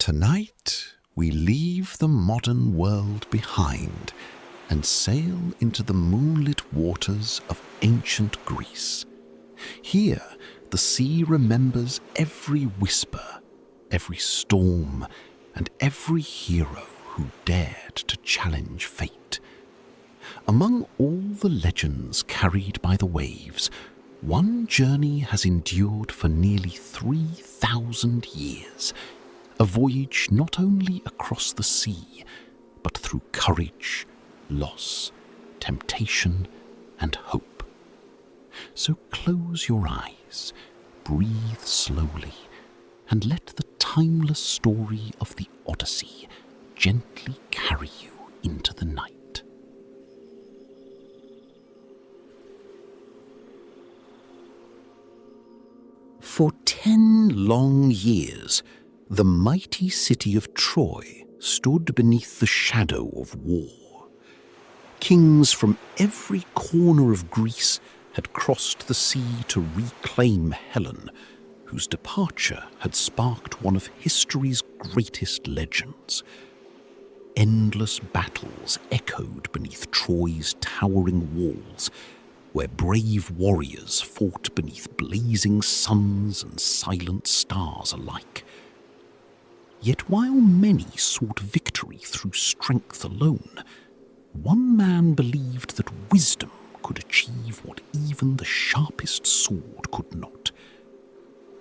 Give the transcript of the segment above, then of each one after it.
Tonight, we leave the modern world behind and sail into the moonlit waters of ancient Greece. Here, the sea remembers every whisper, every storm, and every hero who dared to challenge fate. Among all the legends carried by the waves, one journey has endured for nearly 3,000 years, a voyage not only across the sea, but through courage, loss, temptation, and hope. So close your eyes, breathe slowly, and let the timeless story of the Odyssey gently carry you into the night. For 10 long years, the mighty city of Troy stood beneath the shadow of war. Kings from every corner of Greece had crossed the sea to reclaim Helen, whose departure had sparked one of history's greatest legends. Endless battles echoed beneath Troy's towering walls, where brave warriors fought beneath blazing suns and silent stars alike. Yet while many sought victory through strength alone, one man believed that wisdom could achieve what even the sharpest sword could not.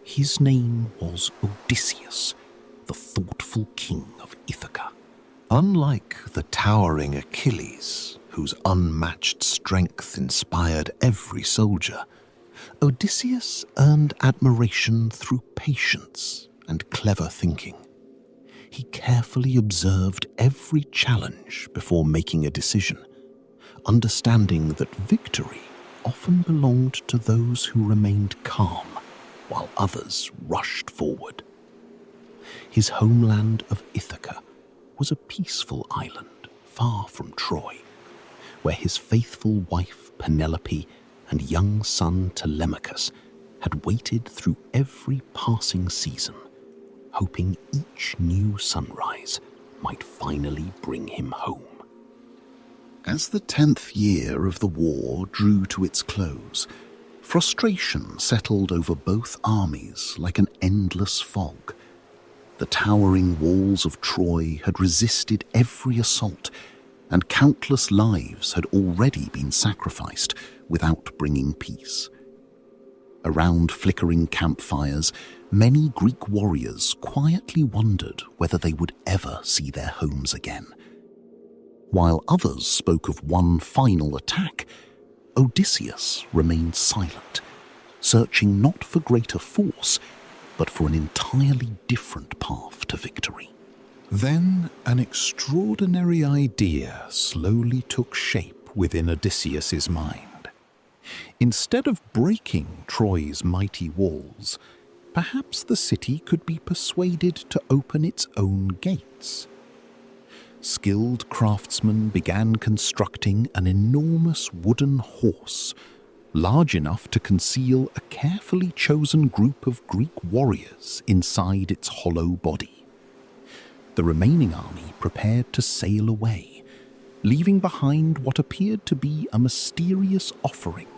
His name was Odysseus, the thoughtful king of Ithaca. Unlike the towering Achilles, whose unmatched strength inspired every soldier, Odysseus earned admiration through patience and clever thinking. He carefully observed every challenge before making a decision, understanding that victory often belonged to those who remained calm while others rushed forward. His homeland of Ithaca was a peaceful island far from Troy, where his faithful wife Penelope and young son Telemachus had waited through every passing season, hoping each new sunrise might finally bring him home. As the 10th year of the war drew to its close, frustration settled over both armies like an endless fog. The towering walls of Troy had resisted every assault, and countless lives had already been sacrificed without bringing peace. Around flickering campfires, many Greek warriors quietly wondered whether they would ever see their homes again. While others spoke of one final attack, Odysseus remained silent, searching not for greater force, but for an entirely different path to victory. Then an extraordinary idea slowly took shape within Odysseus's mind. Instead of breaking Troy's mighty walls, perhaps the city could be persuaded to open its own gates. Skilled craftsmen began constructing an enormous wooden horse, large enough to conceal a carefully chosen group of Greek warriors inside its hollow body. The remaining army prepared to sail away, leaving behind what appeared to be a mysterious offering,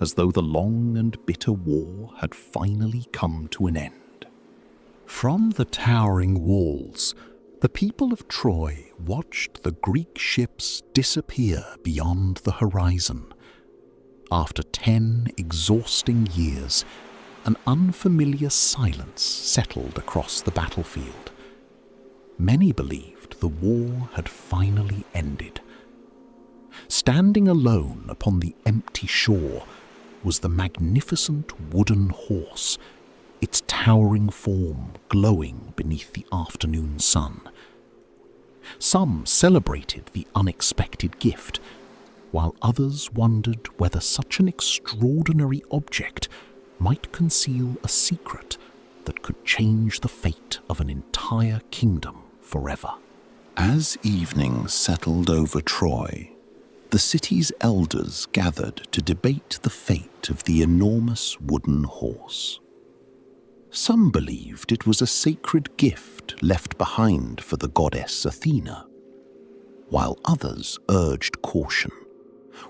as though the long and bitter war had finally come to an end. From the towering walls, the people of Troy watched the Greek ships disappear beyond the horizon. After 10 exhausting years, an unfamiliar silence settled across the battlefield. Many believed the war had finally ended. Standing alone upon the empty shore was the magnificent wooden horse, its towering form glowing beneath the afternoon sun. Some celebrated the unexpected gift, while others wondered whether such an extraordinary object might conceal a secret that could change the fate of an entire kingdom forever. As evening settled over Troy, the city's elders gathered to debate the fate of the enormous wooden horse. Some believed it was a sacred gift left behind for the goddess Athena, while others urged caution,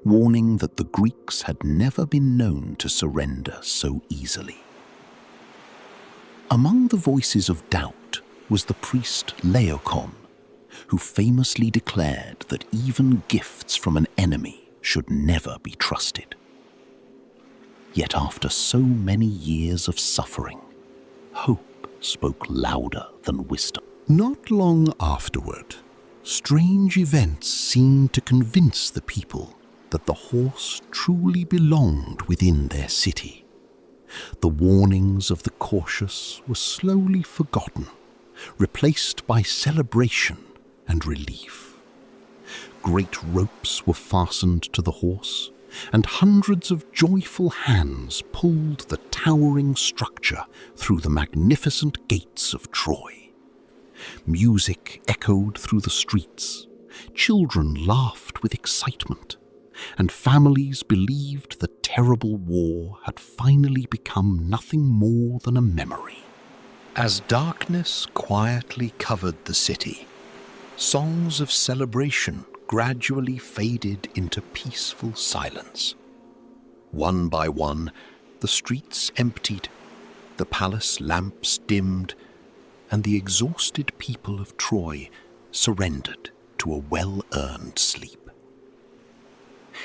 warning that the Greeks had never been known to surrender so easily. Among the voices of doubt was the priest Laocoon, who famously declared that even gifts from an enemy should never be trusted. Yet after so many years of suffering, hope spoke louder than wisdom. Not long afterward, strange events seemed to convince the people that the horse truly belonged within their city. The warnings of the cautious were slowly forgotten, replaced by celebration and relief. Great ropes were fastened to the horse, and hundreds of joyful hands pulled the towering structure through the magnificent gates of Troy. Music echoed through the streets, children laughed with excitement, and families believed the terrible war had finally become nothing more than a memory. As darkness quietly covered the city, songs of celebration gradually faded into peaceful silence. One by one, the streets emptied, the palace lamps dimmed, and the exhausted people of Troy surrendered to a well-earned sleep.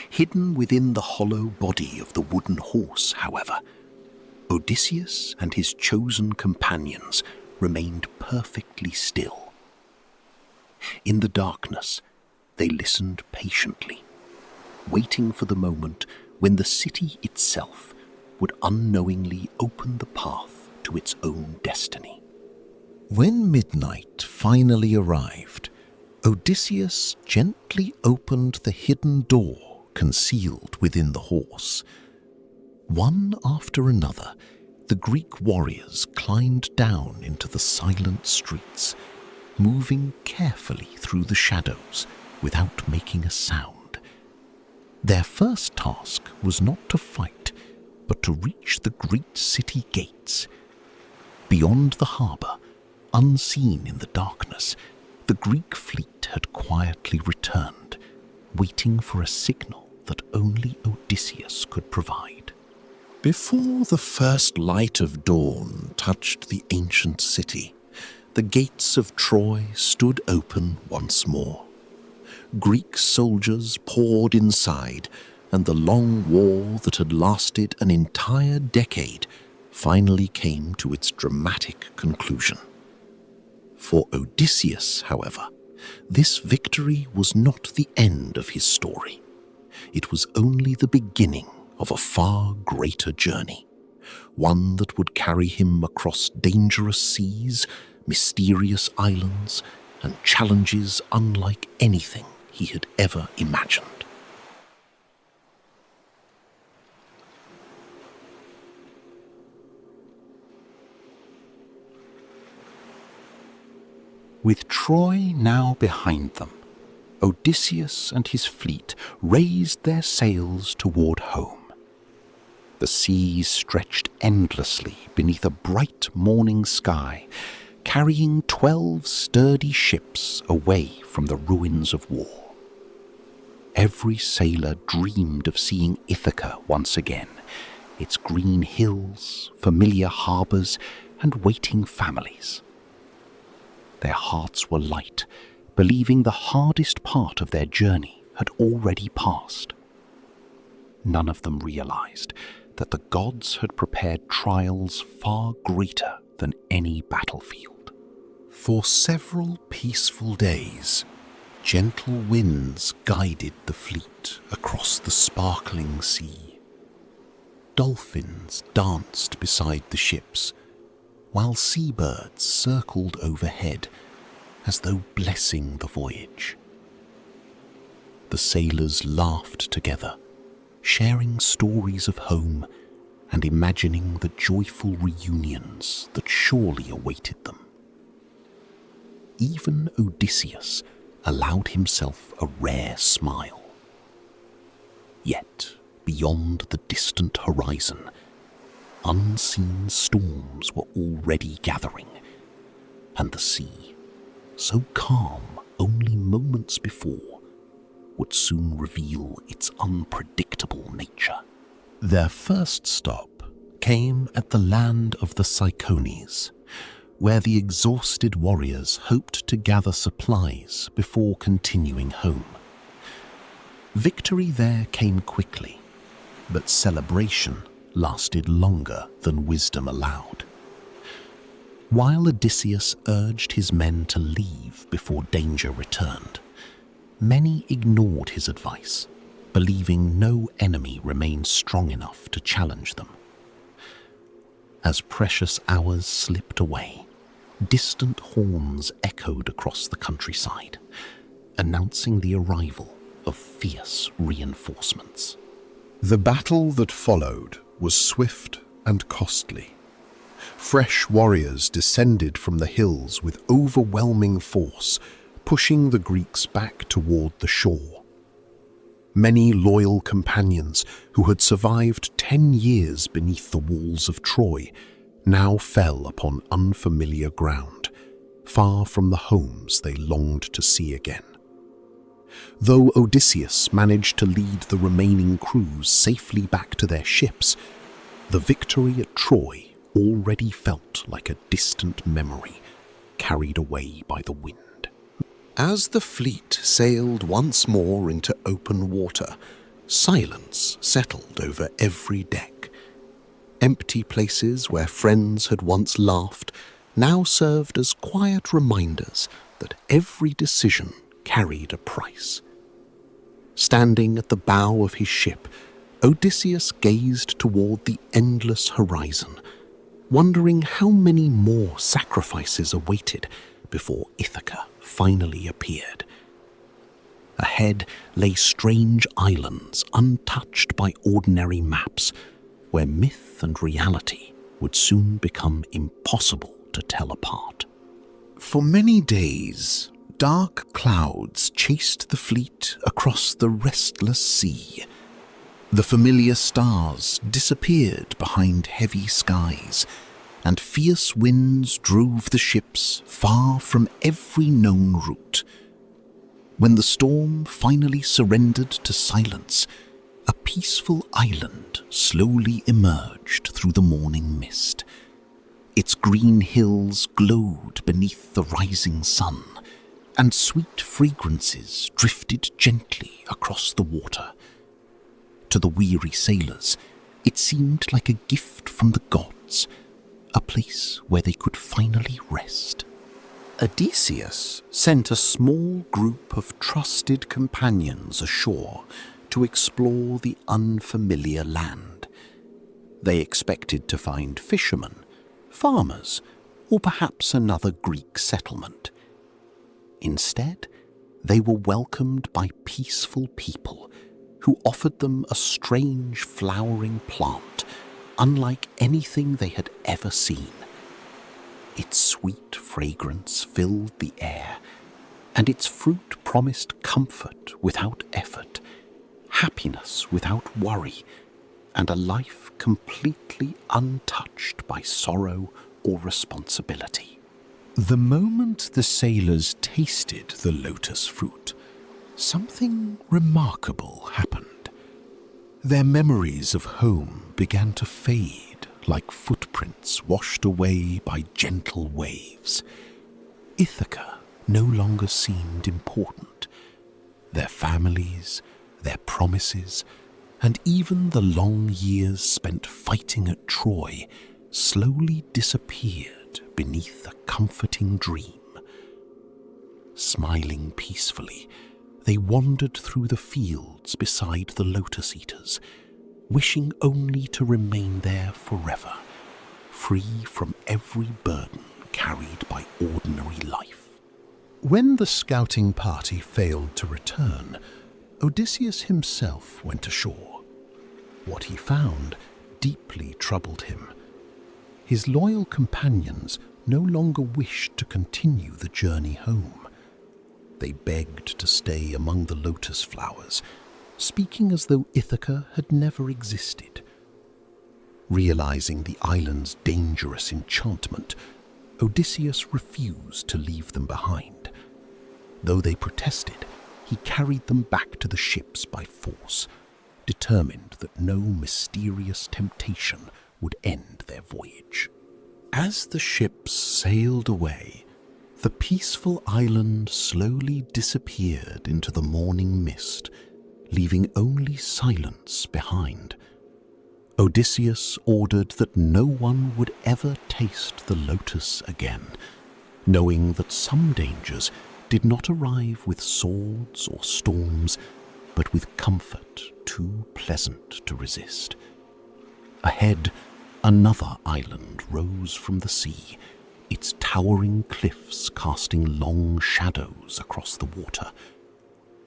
Hidden within the hollow body of the wooden horse, however, Odysseus and his chosen companions remained perfectly still. In the darkness, they listened patiently, waiting for the moment when the city itself would unknowingly open the path to its own destiny. When midnight finally arrived, Odysseus gently opened the hidden door concealed within the horse. One after another, the Greek warriors climbed down into the silent streets, moving carefully through the shadows without making a sound. Their first task was not to fight, but to reach the great city gates. Beyond the harbour, unseen in the darkness, the Greek fleet had quietly returned, waiting for a signal that only Odysseus could provide. Before the first light of dawn touched the ancient city, the gates of Troy stood open once more. Greek soldiers poured inside, and the long war that had lasted an entire decade finally came to its dramatic conclusion. For Odysseus, however, this victory was not the end of his story. It was only the beginning of a far greater journey, one that would carry him across dangerous seas, mysterious islands, and challenges unlike anything he had ever imagined. With Troy now behind them, Odysseus and his fleet raised their sails toward home. The seas stretched endlessly beneath a bright morning sky, carrying 12 sturdy ships away from the ruins of war. Every sailor dreamed of seeing Ithaca once again, its green hills, familiar harbours, and waiting families. Their hearts were light, believing the hardest part of their journey had already passed. None of them realized that the gods had prepared trials far greater than any battlefield. For several peaceful days, gentle winds guided the fleet across the sparkling sea. Dolphins danced beside the ships, while seabirds circled overhead as though blessing the voyage. The sailors laughed together, sharing stories of home and imagining the joyful reunions that surely awaited them. Even Odysseus allowed himself a rare smile. Yet, beyond the distant horizon, unseen storms were already gathering, and the sea, so calm only moments before, would soon reveal its unpredictable nature. Their first stop came at the land of the Cyclones, where the exhausted warriors hoped to gather supplies before continuing home. Victory there came quickly, but celebration lasted longer than wisdom allowed. While Odysseus urged his men to leave before danger returned, many ignored his advice, believing no enemy remained strong enough to challenge them. As precious hours slipped away, distant horns echoed across the countryside, announcing the arrival of fierce reinforcements. The battle that followed was swift and costly. Fresh warriors descended from the hills with overwhelming force, pushing the Greeks back toward the shore. Many loyal companions who had survived 10 years beneath the walls of Troy now fell upon unfamiliar ground, far from the homes they longed to see again. Though Odysseus managed to lead the remaining crews safely back to their ships, the victory at Troy already felt like a distant memory, carried away by the wind. As the fleet sailed once more into open water, silence settled over every deck. Empty places where friends had once laughed now served as quiet reminders that every decision carried a price. Standing at the bow of his ship, Odysseus gazed toward the endless horizon, wondering how many more sacrifices awaited before Ithaca finally appeared. Ahead lay strange islands untouched by ordinary maps, where myth and reality would soon become impossible to tell apart. For many days, dark clouds chased the fleet across the restless sea. The familiar stars disappeared behind heavy skies, and fierce winds drove the ships far from every known route. When the storm finally surrendered to silence, a peaceful island slowly emerged through the morning mist. Its green hills glowed beneath the rising sun, and sweet fragrances drifted gently across the water. To the weary sailors, it seemed like a gift from the gods, a place where they could finally rest. Odysseus sent a small group of trusted companions ashore to explore the unfamiliar land. They expected to find fishermen, farmers, or perhaps another Greek settlement. Instead, they were welcomed by peaceful people who offered them a strange flowering plant unlike anything they had ever seen. Its sweet fragrance filled the air, and its fruit promised comfort without effort, happiness without worry, and a life completely untouched by sorrow or responsibility. The moment the sailors tasted the lotus fruit, something remarkable happened. Their memories of home began to fade like footprints washed away by gentle waves. Ithaca no longer seemed important. Their families, their promises, and even the long years spent fighting at Troy slowly disappeared beneath a comforting dream. Smiling peacefully, they wandered through the fields beside the lotus eaters, wishing only to remain there forever, free from every burden carried by ordinary life. When the scouting party failed to return, Odysseus himself went ashore. What he found deeply troubled him. His loyal companions no longer wished to continue the journey home. They begged to stay among the lotus flowers, speaking as though Ithaca had never existed. Realizing the island's dangerous enchantment, Odysseus refused to leave them behind. Though they protested, he carried them back to the ships by force, determined that no mysterious temptation would end their voyage. As the ships sailed away, the peaceful island slowly disappeared into the morning mist, leaving only silence behind. Odysseus ordered that no one would ever taste the lotus again, knowing that some dangers did not arrive with swords or storms, but with comfort too pleasant to resist. Ahead, another island rose from the sea, its towering cliffs casting long shadows across the water.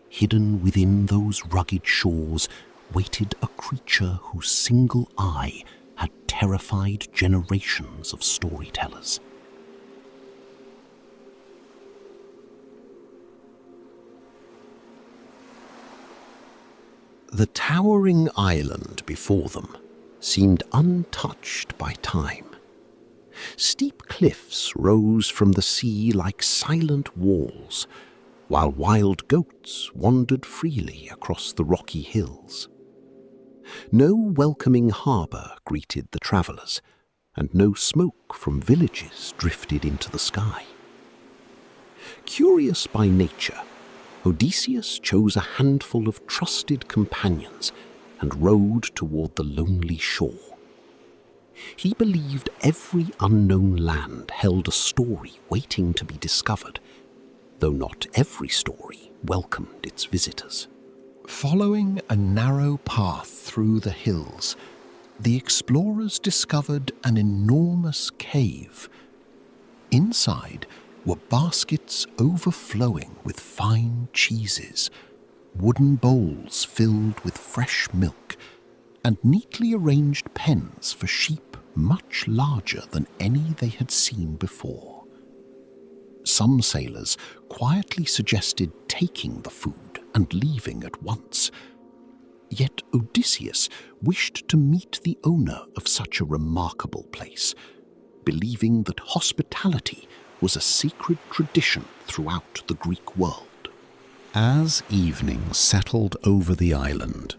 Hidden within those rugged shores waited a creature whose single eye had terrified generations of storytellers. The towering island before them seemed untouched by time. Steep cliffs rose from the sea like silent walls, while wild goats wandered freely across the rocky hills. No welcoming harbour greeted the travellers, and no smoke from villages drifted into the sky. Curious by nature, Odysseus chose a handful of trusted companions and rowed toward the lonely shore. He believed every unknown land held a story waiting to be discovered, though not every story welcomed its visitors. Following a narrow path through the hills, the explorers discovered an enormous cave. Inside were baskets overflowing with fine cheeses, wooden bowls filled with fresh milk, and neatly arranged pens for sheep much larger than any they had seen before. Some sailors quietly suggested taking the food and leaving at once. Yet Odysseus wished to meet the owner of such a remarkable place, believing that hospitality was a sacred tradition throughout the Greek world. As evening settled over the island,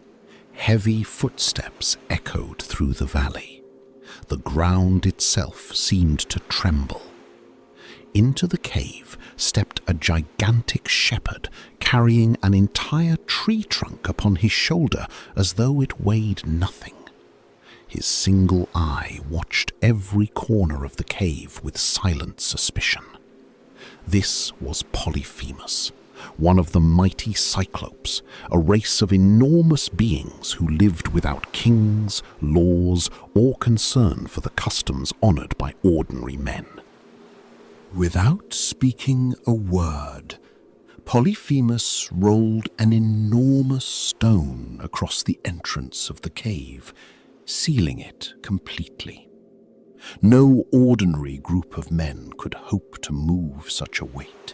heavy footsteps echoed through the valley. The ground itself seemed to tremble. Into the cave stepped a gigantic shepherd carrying an entire tree trunk upon his shoulder as though it weighed nothing. His single eye watched every corner of the cave with silent suspicion. This was Polyphemus, one of the mighty Cyclops, a race of enormous beings who lived without kings, laws, or concern for the customs honored by ordinary men. Without speaking a word, Polyphemus rolled an enormous stone across the entrance of the cave, sealing it completely. No ordinary group of men could hope to move such a weight.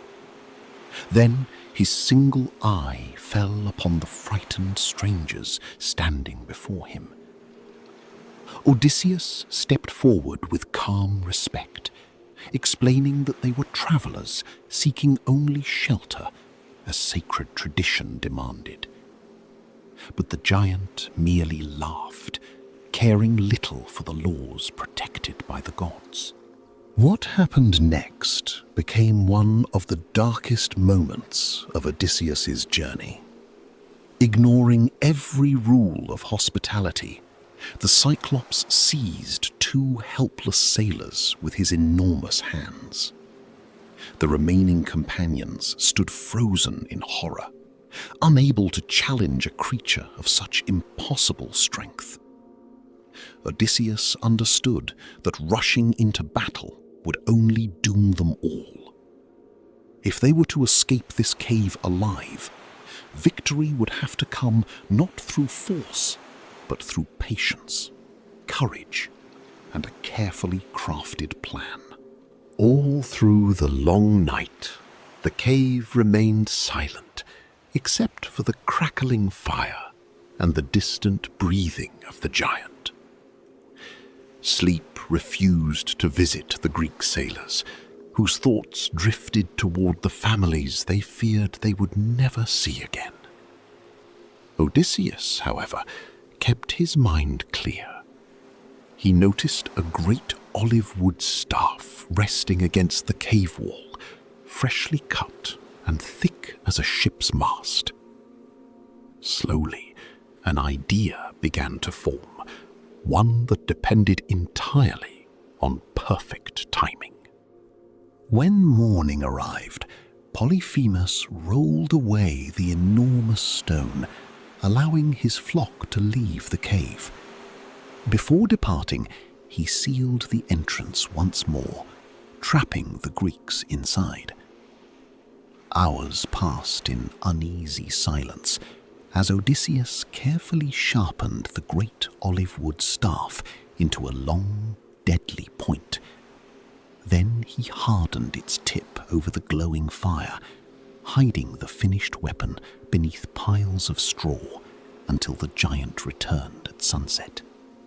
Then his single eye fell upon the frightened strangers standing before him. Odysseus stepped forward with calm respect, explaining that they were travelers seeking only shelter, as sacred tradition demanded. But the giant merely laughed, caring little for the laws protected by the gods. What happened next became one of the darkest moments of Odysseus's journey. Ignoring every rule of hospitality, the Cyclops seized two helpless sailors with his enormous hands. The remaining companions stood frozen in horror, unable to challenge a creature of such impossible strength. Odysseus understood that rushing into battle would only doom them all. If they were to escape this cave alive, victory would have to come not through force, but through patience, courage, and a carefully crafted plan. All through the long night, the cave remained silent, except for the crackling fire and the distant breathing of the giant. Sleep refused to visit the Greek sailors, whose thoughts drifted toward the families they feared they would never see again. Odysseus, however, kept his mind clear. He noticed a great olive wood staff resting against the cave wall, freshly cut and thick as a ship's mast. Slowly, an idea began to form, one that depended entirely on perfect timing. When morning arrived, Polyphemus rolled away the enormous stone, allowing his flock to leave the cave. Before departing, he sealed the entrance once more, trapping the Greeks inside. Hours passed in uneasy silence as Odysseus carefully sharpened the great olive wood staff into a long, deadly point. Then he hardened its tip over the glowing fire, hiding the finished weapon beneath piles of straw until the giant returned at sunset.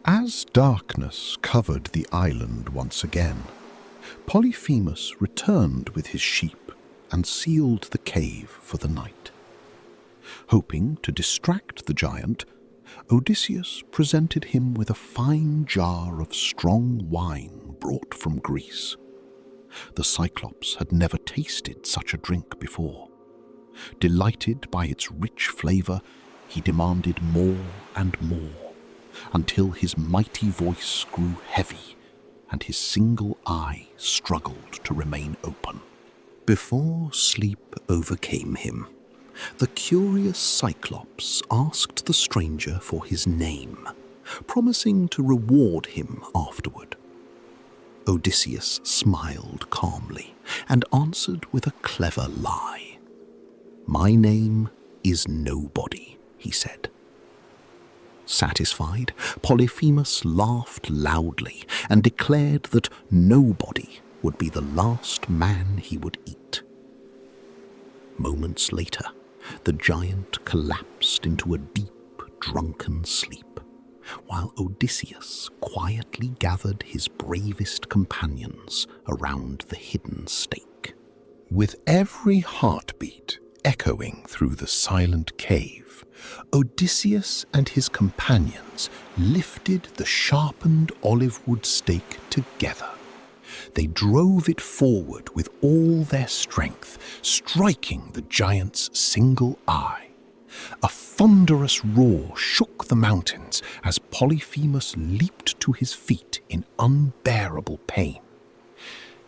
As darkness covered the island once again, Polyphemus returned with his sheep and sealed the cave for the night. Hoping to distract the giant, Odysseus presented him with a fine jar of strong wine brought from Greece. The Cyclops had never tasted such a drink before. Delighted by its rich flavor, he demanded more and more, until his mighty voice grew heavy and his single eye struggled to remain open. Before sleep overcame him, the curious Cyclops asked the stranger for his name, promising to reward him afterward. Odysseus smiled calmly and answered with a clever lie. "My name is Nobody," he said. Satisfied, Polyphemus laughed loudly and declared that nobody would be the last man he would eat. Moments later, the giant collapsed into a deep, drunken sleep, while Odysseus quietly gathered his bravest companions around the hidden stake. With every heartbeat echoing through the silent cave, Odysseus and his companions lifted the sharpened olive wood stake together. They drove it forward with all their strength, striking the giant's single eye. A thunderous roar shook the mountains as Polyphemus leaped to his feet in unbearable pain.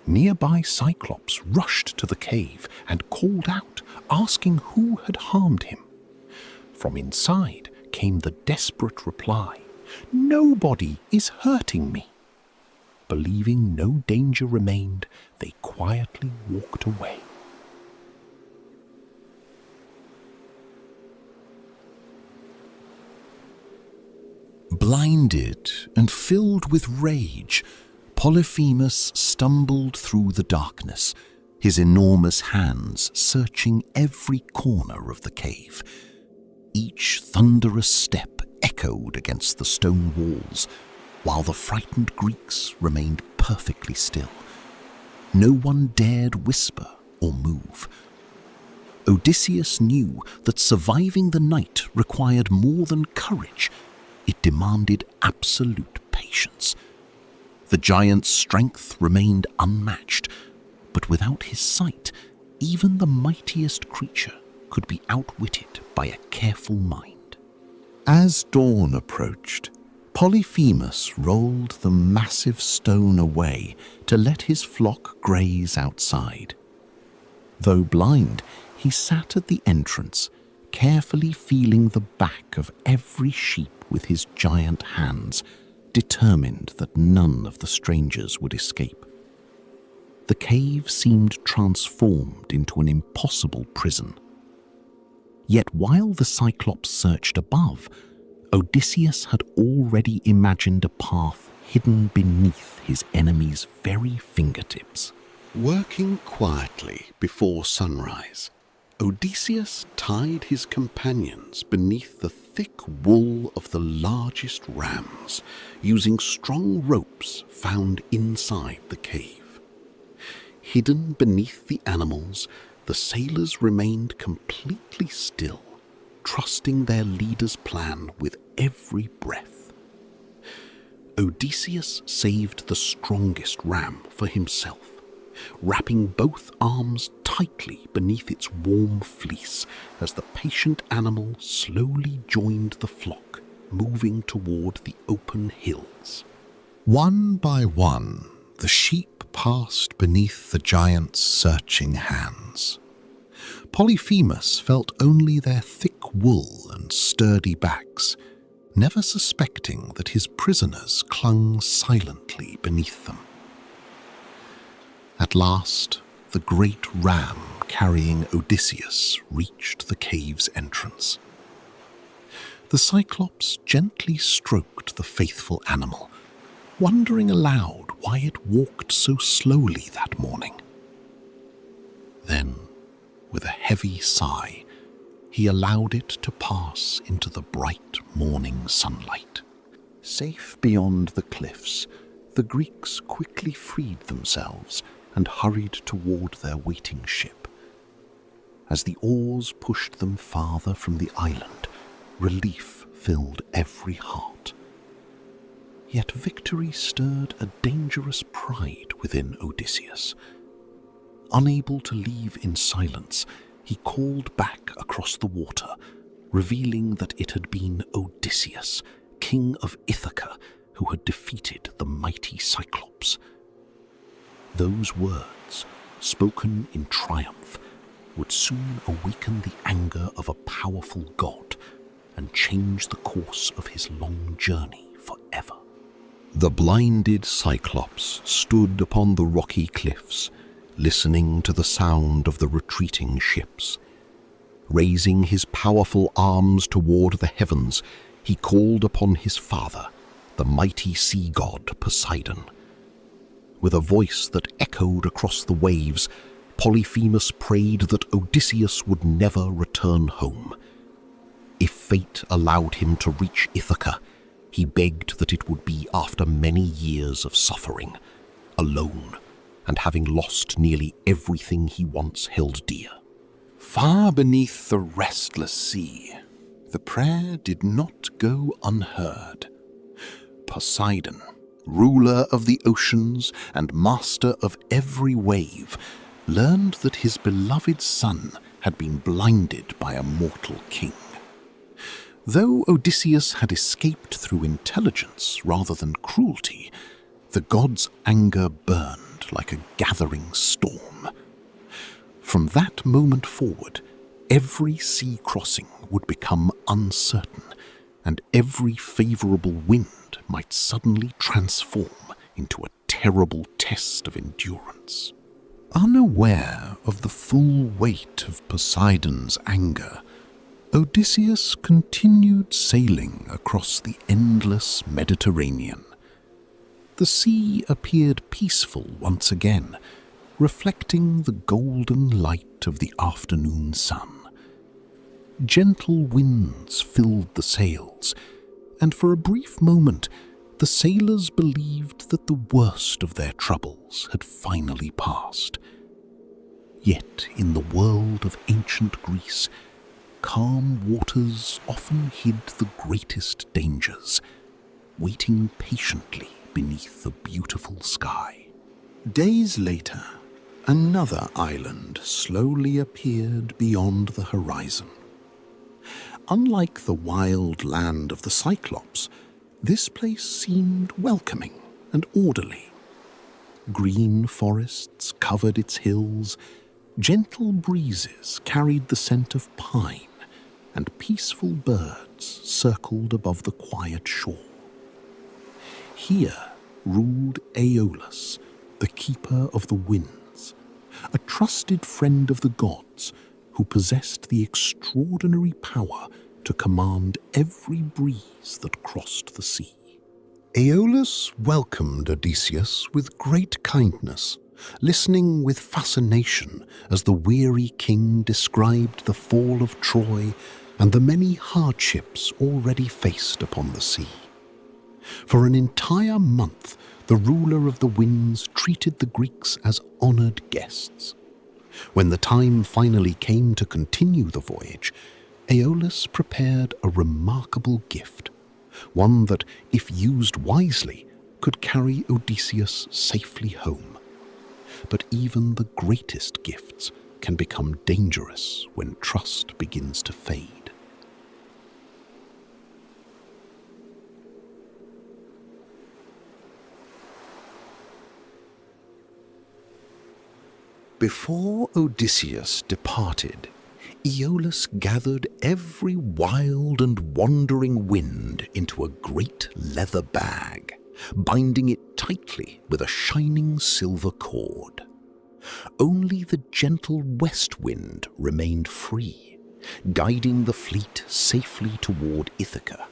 Nearby Cyclops rushed to the cave and called out, asking who had harmed him. From inside came the desperate reply, "Nobody is hurting me." Believing no danger remained, they quietly walked away. Blinded and filled with rage, Polyphemus stumbled through the darkness, his enormous hands searching every corner of the cave. Each thunderous step echoed against the stone walls, while the frightened Greeks remained perfectly still. No one dared whisper or move. Odysseus knew that surviving the night required more than courage. It demanded absolute patience. The giant's strength remained unmatched, but without his sight, even the mightiest creature could be outwitted by a careful mind. As dawn approached, Polyphemus rolled the massive stone away to let his flock graze outside. Though blind, he sat at the entrance, carefully feeling the back of every sheep with his giant hands, determined that none of the strangers would escape. The cave seemed transformed into an impossible prison. Yet while the Cyclops searched above, Odysseus had already imagined a path hidden beneath his enemy's very fingertips. Working quietly before sunrise, Odysseus tied his companions beneath the thick wool of the largest rams, using strong ropes found inside the cave. Hidden beneath the animals, the sailors remained completely still, trusting their leader's plan with every breath. Odysseus saved the strongest ram for himself, wrapping both arms tightly beneath its warm fleece as the patient animal slowly joined the flock, moving toward the open hills. One by one, the sheep passed beneath the giant's searching hands. Polyphemus felt only their thick wool and sturdy backs, never suspecting that his prisoners clung silently beneath them. At last, the great ram carrying Odysseus reached the cave's entrance. The Cyclops gently stroked the faithful animal, wondering aloud why it walked so slowly that morning. Then, with a heavy sigh, he allowed it to pass into the bright morning sunlight. Safe beyond the cliffs, the Greeks quickly freed themselves and hurried toward their waiting ship. As the oars pushed them farther from the island, relief filled every heart. Yet victory stirred a dangerous pride within Odysseus. Unable to leave in silence, he called back across the water, revealing that it had been Odysseus, king of Ithaca, who had defeated the mighty Cyclops. Those words, spoken in triumph, would soon awaken the anger of a powerful god and change the course of his long journey forever. The blinded Cyclops stood upon the rocky cliffs, listening to the sound of the retreating ships. Raising his powerful arms toward the heavens, he called upon his father, the mighty sea god Poseidon. With a voice that echoed across the waves, Polyphemus prayed that Odysseus would never return home. If fate allowed him to reach Ithaca, he begged that it would be after many years of suffering, alone, and having lost nearly everything he once held dear. Far beneath the restless sea, the prayer did not go unheard. Poseidon, ruler of the oceans and master of every wave, learned that his beloved son had been blinded by a mortal king. Though Odysseus had escaped through intelligence rather than cruelty, the god's anger burned like a gathering storm. From that moment forward, every sea crossing would become uncertain, and every favorable wind might suddenly transform into a terrible test of endurance. Unaware of the full weight of Poseidon's anger, Odysseus continued sailing across the endless Mediterranean. The sea appeared peaceful once again, reflecting the golden light of the afternoon sun. Gentle winds filled the sails, and for a brief moment the sailors believed that the worst of their troubles had finally passed. Yet in the world of ancient Greece, calm waters often hid the greatest dangers, waiting patiently beneath the beautiful sky. Days later, another island slowly appeared beyond the horizon. Unlike the wild land of the Cyclops, this place seemed welcoming and orderly. Green forests covered its hills, gentle breezes carried the scent of pine, and peaceful birds circled above the quiet shore. Here ruled Aeolus, the keeper of the winds, a trusted friend of the gods who possessed the extraordinary power to command every breeze that crossed the sea. Aeolus welcomed Odysseus with great kindness, listening with fascination as the weary king described the fall of Troy and the many hardships already faced upon the sea. For an entire month, the ruler of the winds treated the Greeks as honored guests. When the time finally came to continue the voyage, Aeolus prepared a remarkable gift, one that, if used wisely, could carry Odysseus safely home. But even the greatest gifts can become dangerous when trust begins to fade. Before Odysseus departed, Aeolus gathered every wild and wandering wind into a great leather bag, binding it tightly with a shining silver cord. Only the gentle west wind remained free, guiding the fleet safely toward Ithaca.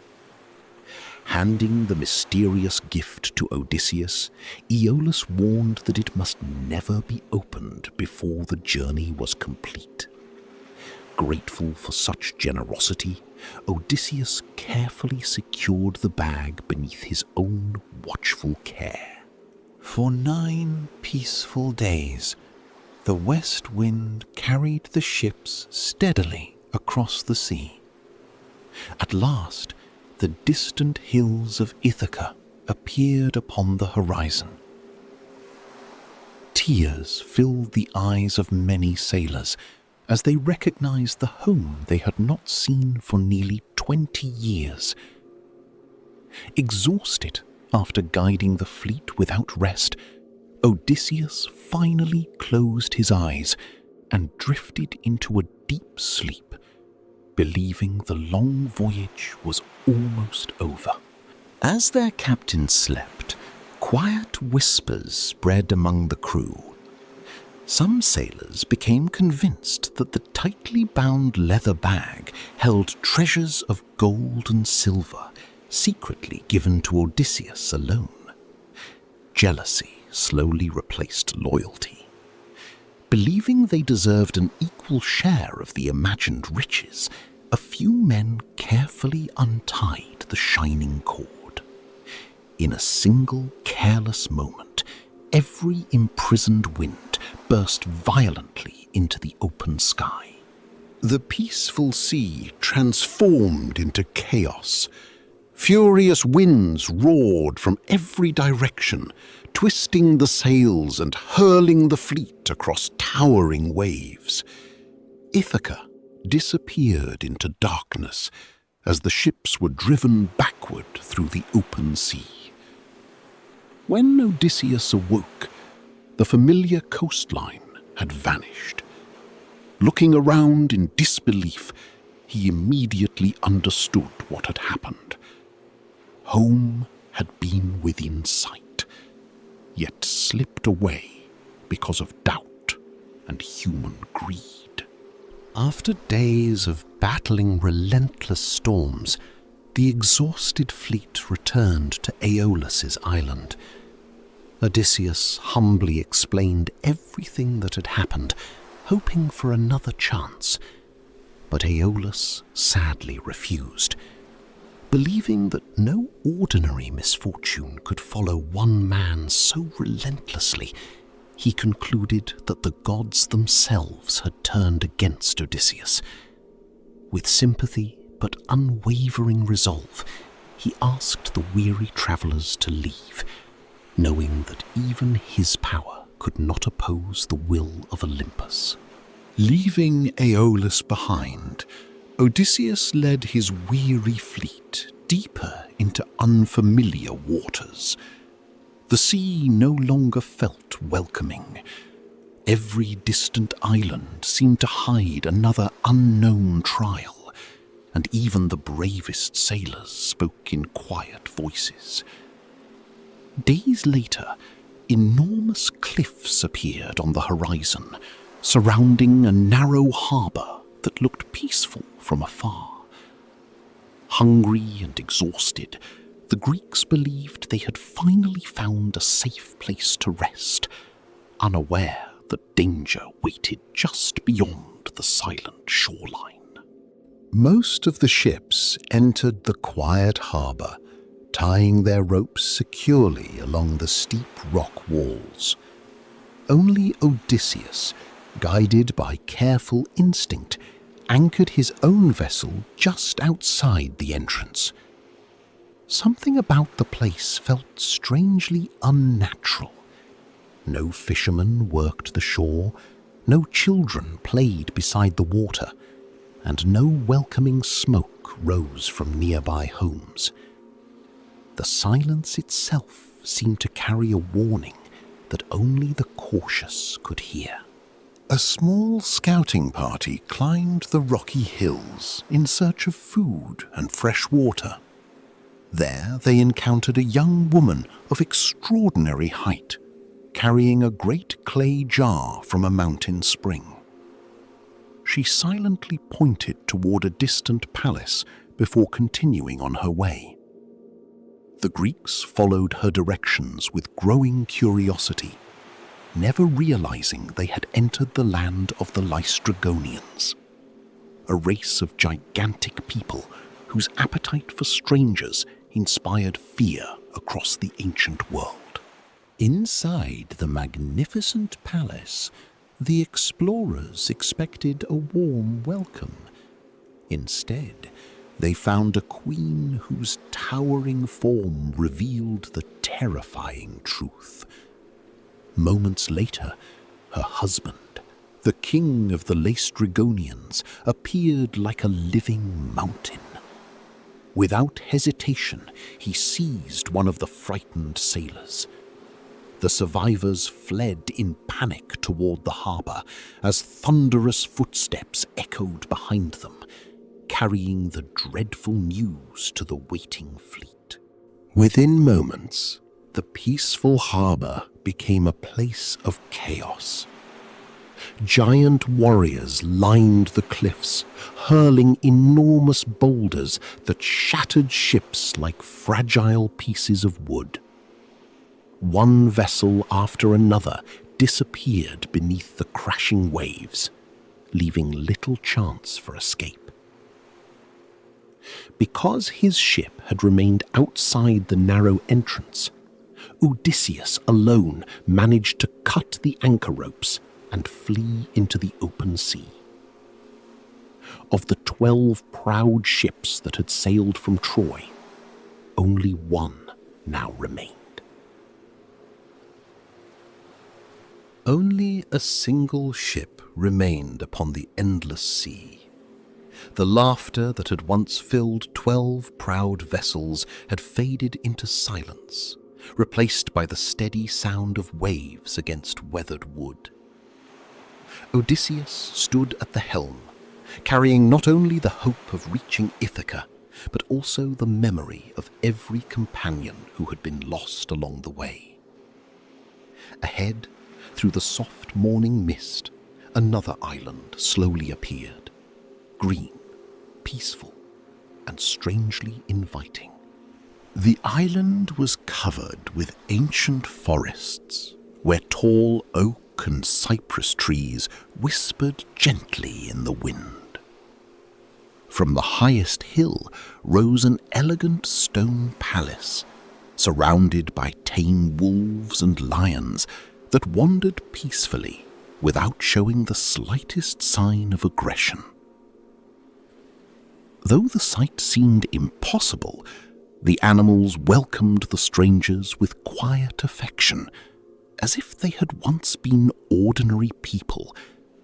Handing the mysterious gift to Odysseus, Aeolus warned that it must never be opened before the journey was complete. Grateful for such generosity, Odysseus carefully secured the bag beneath his own watchful care. For 9 peaceful days, the west wind carried the ships steadily across the sea. At last, the distant hills of Ithaca appeared upon the horizon. Tears filled the eyes of many sailors as they recognized the home they had not seen for nearly 20 years. Exhausted after guiding the fleet without rest, Odysseus finally closed his eyes and drifted into a deep sleep, believing the long voyage was almost over. As their captain slept, quiet whispers spread among the crew. Some sailors became convinced that the tightly bound leather bag held treasures of gold and silver, secretly given to Odysseus alone. Jealousy slowly replaced loyalty. Believing they deserved an equal share of the imagined riches, a few men carefully untied the shining cord. In a single careless moment, every imprisoned wind burst violently into the open sky. The peaceful sea transformed into chaos. Furious winds roared from every direction, twisting the sails and hurling the fleet across towering waves. Ithaca disappeared into darkness as the ships were driven backward through the open sea. When Odysseus awoke, the familiar coastline had vanished. Looking around in disbelief, he immediately understood what had happened. Home had been within sight, yet slipped away because of doubt and human greed. After days of battling relentless storms, the exhausted fleet returned to Aeolus's island. Odysseus humbly explained everything that had happened, hoping for another chance. But Aeolus sadly refused. Believing that no ordinary misfortune could follow one man so relentlessly, he concluded that the gods themselves had turned against Odysseus. With sympathy but unwavering resolve, he asked the weary travelers to leave, knowing that even his power could not oppose the will of Olympus. Leaving Aeolus behind, Odysseus led his weary fleet deeper into unfamiliar waters. The sea no longer felt welcoming. Every distant island seemed to hide another unknown trial, and even the bravest sailors spoke in quiet voices. Days later, enormous cliffs appeared on the horizon, surrounding a narrow harbour that looked peaceful from afar. Hungry and exhausted, the Greeks believed they had finally found a safe place to rest. unaware that danger waited just beyond the silent shoreline. Most of the ships entered the quiet harbour, tying their ropes securely along the steep rock walls. Only Odysseus, guided by careful instinct, anchored his own vessel just outside the entrance. Something about the place felt strangely unnatural. No fishermen worked the shore, no children played beside the water, and no welcoming smoke rose from nearby homes. The silence itself seemed to carry a warning that only the cautious could hear. A small scouting party climbed the rocky hills in search of food and fresh water. There they encountered a young woman of extraordinary height, carrying a great clay jar from a mountain spring. She silently pointed toward a distant palace before continuing on her way. The Greeks followed her directions with growing curiosity, never realizing they had entered the land of the Lystragonians, a race of gigantic people whose appetite for strangers inspired fear across the ancient world. Inside the magnificent palace, the explorers expected a warm welcome. Instead, they found a queen whose towering form revealed the terrifying truth. Moments later, her husband, the king of the Laestrygonians, appeared like a living mountain. Without hesitation, he seized one of the frightened sailors. The survivors fled in panic toward the harbour as thunderous footsteps echoed behind them, carrying the dreadful news to the waiting fleet. Within moments, the peaceful harbour became a place of chaos. Giant warriors lined the cliffs, hurling enormous boulders that shattered ships like fragile pieces of wood. One vessel after another disappeared beneath the crashing waves, leaving little chance for escape. Because his ship had remained outside the narrow entrance, Odysseus alone managed to cut the anchor ropes and flee into the open sea. Of the 12 proud ships that had sailed from Troy, only one now remained. Only a single ship remained upon the endless sea. The laughter that had once filled 12 proud vessels had faded into silence, replaced by the steady sound of waves against weathered wood. Odysseus stood at the helm, carrying not only the hope of reaching Ithaca, but also the memory of every companion who had been lost along the way. Ahead, through the soft morning mist, another island slowly appeared, green, peaceful, and strangely inviting. The island was covered with ancient forests, where tall oak and cypress trees whispered gently in the wind. From the highest hill rose an elegant stone palace, surrounded by tame wolves and lions that wandered peacefully without showing the slightest sign of aggression. Though the sight seemed impossible, the animals welcomed the strangers with quiet affection, as if they had once been ordinary people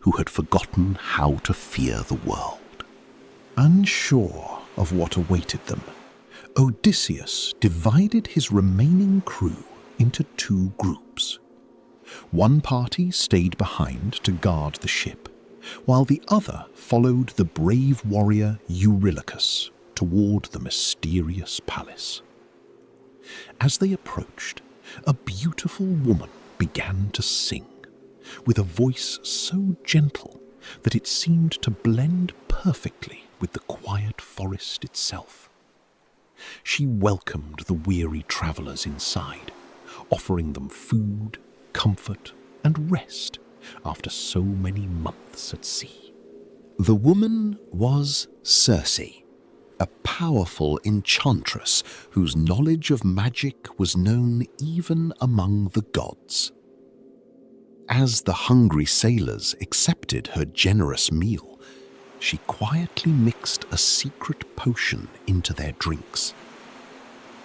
who had forgotten how to fear the world. Unsure of what awaited them, Odysseus divided his remaining crew into 2 groups. One party stayed behind to guard the ship, while the other followed the brave warrior Eurylochus toward the mysterious palace. As they approached, a beautiful woman began to sing, with a voice so gentle that it seemed to blend perfectly with the quiet forest itself. She welcomed the weary travelers inside, offering them food, comfort, and rest after so many months at sea. The woman was Circe, a powerful enchantress whose knowledge of magic was known even among the gods. As the hungry sailors accepted her generous meal, she quietly mixed a secret potion into their drinks.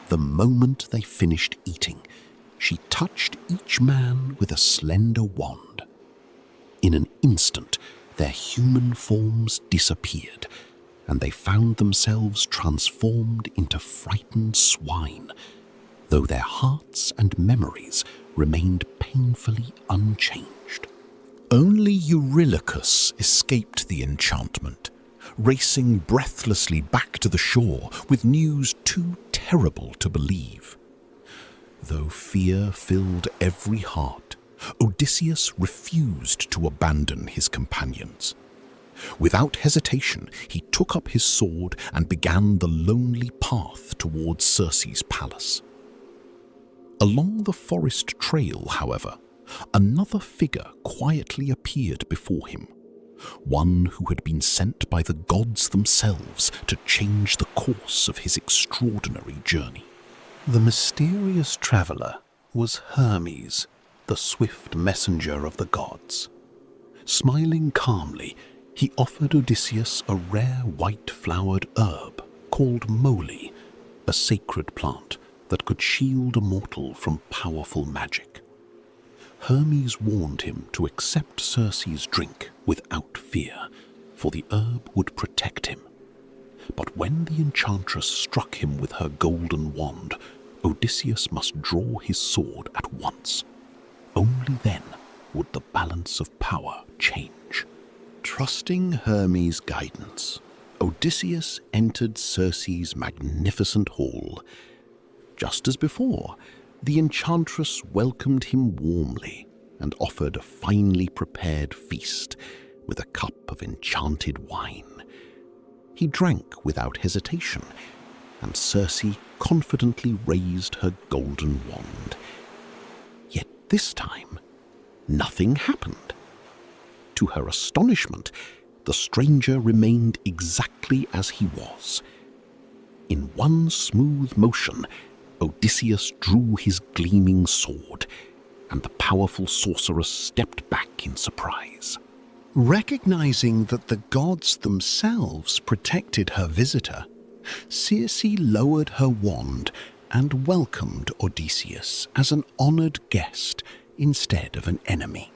The moment they finished eating, she touched each man with a slender wand. In an instant, their human forms disappeared, and they found themselves transformed into frightened swine, though their hearts and memories remained painfully unchanged. Only Eurylochus escaped the enchantment, racing breathlessly back to the shore with news too terrible to believe. Though fear filled every heart, Odysseus refused to abandon his companions. Without hesitation, he took up his sword and began the lonely path towards Circe's palace. Along the forest trail, however, another figure quietly appeared before him, one who had been sent by the gods themselves to change the course of his extraordinary journey. The mysterious traveller was Hermes, the swift messenger of the gods. Smiling calmly, he offered Odysseus a rare white-flowered herb called moly, a sacred plant that could shield a mortal from powerful magic. Hermes warned him to accept Circe's drink without fear, for the herb would protect him. But when the enchantress struck him with her golden wand, Odysseus must draw his sword at once. Only then would the balance of power change. Trusting Hermes' guidance, Odysseus entered Circe's magnificent hall. Just as before, the enchantress welcomed him warmly and offered a finely prepared feast with a cup of enchanted wine. He drank without hesitation, and Circe confidently raised her golden wand. Yet this time, nothing happened. To her astonishment, the stranger remained exactly as he was. In one smooth motion, Odysseus drew his gleaming sword, and the powerful sorceress stepped back in surprise. Recognizing that the gods themselves protected her visitor, Circe lowered her wand and welcomed Odysseus as an honored guest instead of an enemy.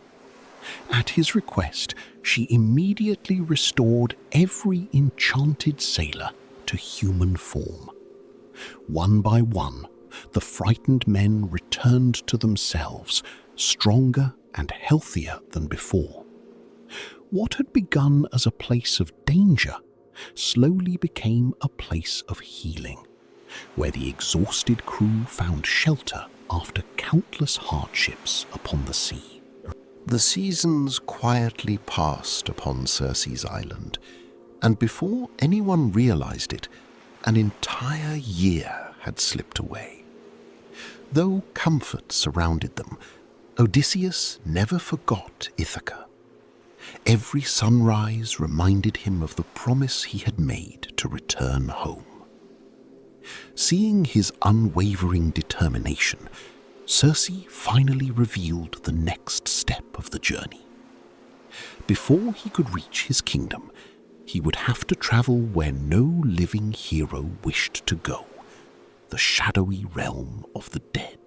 At his request, she immediately restored every enchanted sailor to human form. One by one, the frightened men returned to themselves, stronger and healthier than before. What had begun as a place of danger slowly became a place of healing, where the exhausted crew found shelter after countless hardships upon the sea. The seasons quietly passed upon Circe's island, and before anyone realized it, an entire year had slipped away. Though comfort surrounded them, Odysseus never forgot Ithaca. Every sunrise reminded him of the promise he had made to return home. Seeing his unwavering determination, Circe finally revealed the next step of the journey. Before he could reach his kingdom, he would have to travel where no living hero wished to go, the shadowy realm of the dead.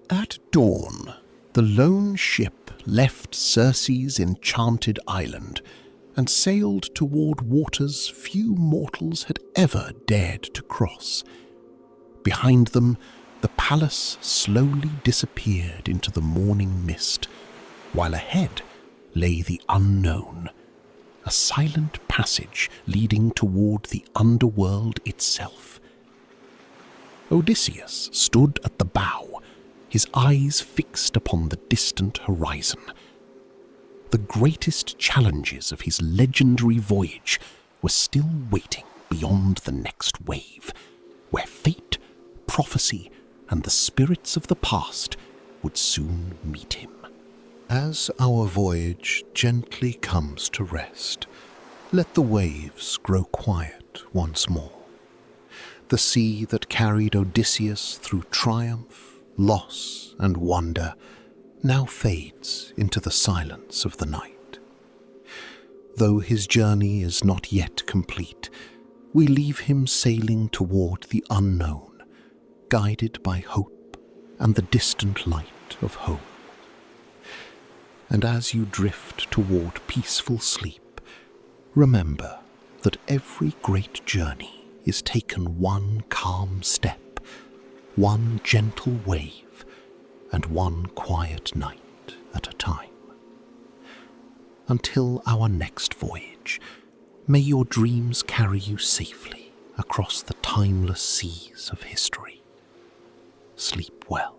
At dawn, the lone ship left Circe's enchanted island and sailed toward waters few mortals had ever dared to cross. Behind them, the palace slowly disappeared into the morning mist, while ahead lay the unknown, a silent passage leading toward the underworld itself. Odysseus stood at the bow, his eyes fixed upon the distant horizon. The greatest challenges of his legendary voyage were still waiting beyond the next wave, where fate, prophecy, and the spirits of the past would soon meet him. As our voyage gently comes to rest, let the waves grow quiet once more. The sea that carried Odysseus through triumph, loss, and wonder now fades into the silence of the night. Though his journey is not yet complete, we leave him sailing toward the unknown, guided by hope and the distant light of home. And as you drift toward peaceful sleep, remember that every great journey is taken one calm step, one gentle wave, and one quiet night at a time. Until our next voyage, may your dreams carry you safely across the timeless seas of history. Sleep well.